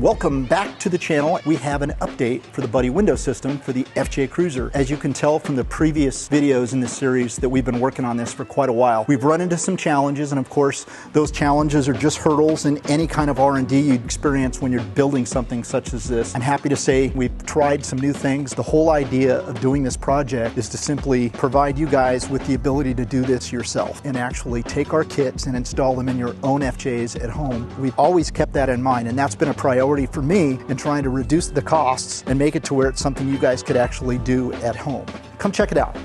Welcome back to the channel. We have an update for the Buddy window system for the fjcruiser. As you can tell from the previous videos in this series that we've been working on this for quite a while, we've run into some challenges, and of course those challenges are just hurdles in any kind of R&D you experience when you're building something such as this. I'm happy to say we've tried some new things. The whole idea of doing this project is to simply provide you guys with the ability to do this yourself and actually take our kits and install them in your own FJs at home. We've always kept that in mind, and that's been a priority for me in trying to reduce the costs and make it to where it's something you guys could actually do at home. Come check it out.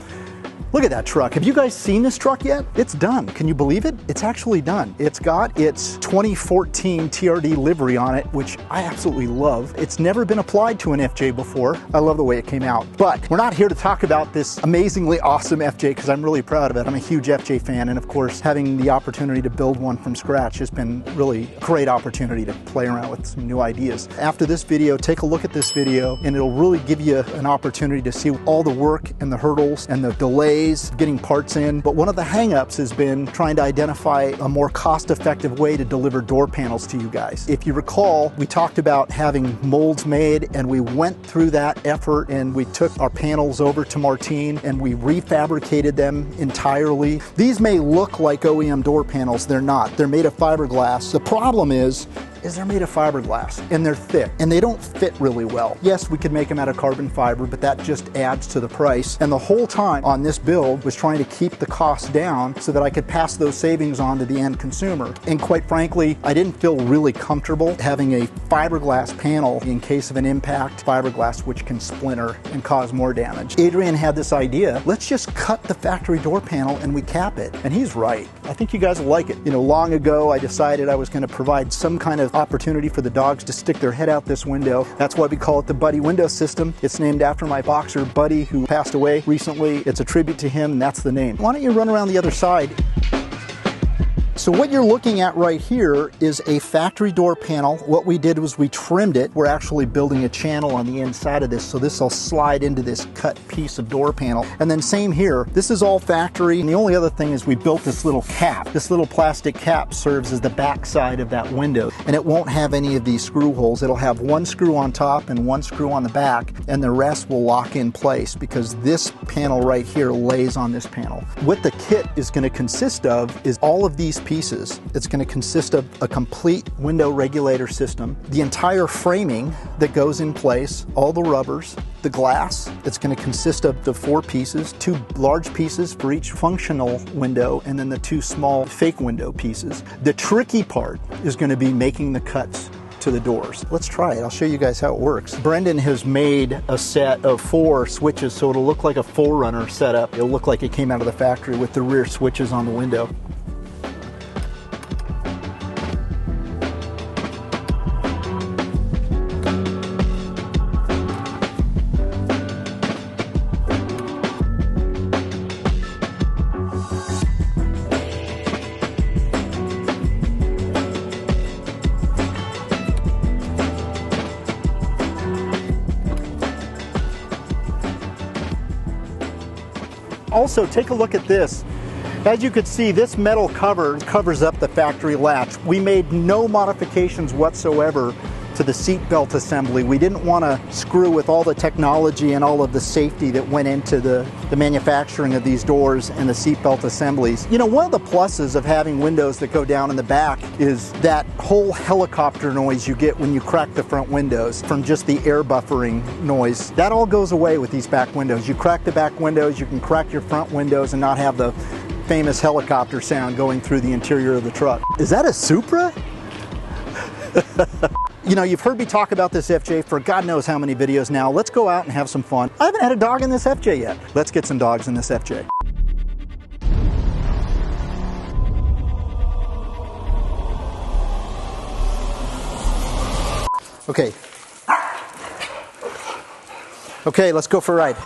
Look at that truck. Have you guys seen this truck yet? It's done. Can you believe it? It's actually done. It's got its 2014 TRD livery on it, which I absolutely love. It's never been applied to an FJ before. I love the way it came out. But we're not here to talk about this amazingly awesome FJ because I'm really proud of it. I'm a huge FJ fan, and of course, having the opportunity to build one from scratch has been really a great opportunity to play around with some new ideas. After this video, take a look at this video, and it'll really give you an opportunity to see all the work and the hurdles and the delays getting parts in. But one of the hang-ups has been trying to identify a more cost-effective way to deliver door panels to you guys. If you recall, we talked about having molds made, and we went through that effort, and we took our panels over to Martine and we refabricated them entirely. These may look like OEM door panels. They're not. They're made of fiberglass. The problem is they're made of fiberglass, and they're thick, and they don't fit really well. Yes, we could make them out of carbon fiber, but that just adds to the price. And the whole time on this build was trying to keep the cost down so that I could pass those savings on to the end consumer. And quite frankly, I didn't feel really comfortable having a fiberglass panel in case of an impact, fiberglass which can splinter and cause more damage. Adrian had this idea, let's just cut the factory door panel and we cap it. And he's right. I think you guys will like it. You know, long ago I decided I was going to provide some kind of opportunity for the dogs to stick their head out this window. That's why we call it the Buddy window system. It's named after my boxer Buddy, who passed away recently. It's a tribute to him, and that's the name. Why don't you run around the other side? So what you're looking at right here is a factory door panel. What we did was we trimmed it. We're actually building a channel on the inside of this, so this will slide into this cut piece of door panel. And then same here, this is all factory. And the only other thing is we built this little cap. This little plastic cap serves as the back side of that window, and it won't have any of these screw holes. It'll have one screw on top and one screw on the back, and the rest will lock in place because this panel right here lays on this panel. What the kit is going to consist of is all of these pieces. It's going to consist of a complete window regulator system, the entire framing that goes in place, all the rubbers, the glass. It's going to consist of the 4 pieces, 2 large pieces for each functional window, and then the 2 small fake window pieces. The tricky part is going to be making the cuts to the doors. Let's try it. I'll show you guys how it works. Brendan has made a set of 4 switches, so it'll look like a 4-runner setup. It'll look like it came out of the factory with the rear switches on the window. Also, take a look at this. As you can see, this metal cover covers up the factory latch. We made no modifications whatsoever to the seat belt assembly. We didn't want to screw with all the technology and all of the safety that went into the manufacturing of these doors and the seat belt assemblies. You know, one of the pluses of having windows that go down in the back is that whole helicopter noise you get when you crack the front windows from just the air buffering noise. That all goes away with these back windows. You crack the back windows, you can crack your front windows and not have the famous helicopter sound going through the interior of the truck. Is that a Supra? You know, you've heard me talk about this FJ for God knows how many videos now. Let's go out and have some fun. I haven't had a dog in this FJ yet. Let's get some dogs in this FJ. Okay. Okay, let's go for a ride.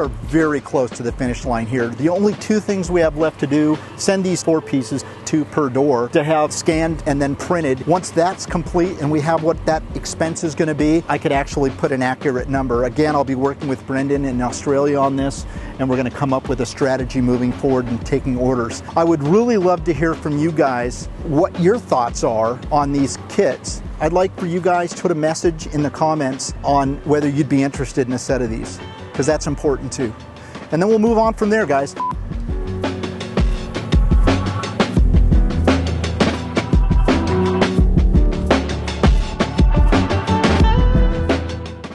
are very close to the finish line here. The only two things we have left to do, send these 4 pieces, 2 per door, to have scanned and then printed. Once that's complete and we have what that expense is going to be, I could actually put an accurate number. Again, I'll be working with Brendan in Australia on this, and we're going to come up with a strategy moving forward and taking orders. I would really love to hear from you guys what your thoughts are on these kits. I'd like for you guys to put a message in the comments on whether you'd be interested in a set of these, because that's important too. And then we'll move on from there, guys.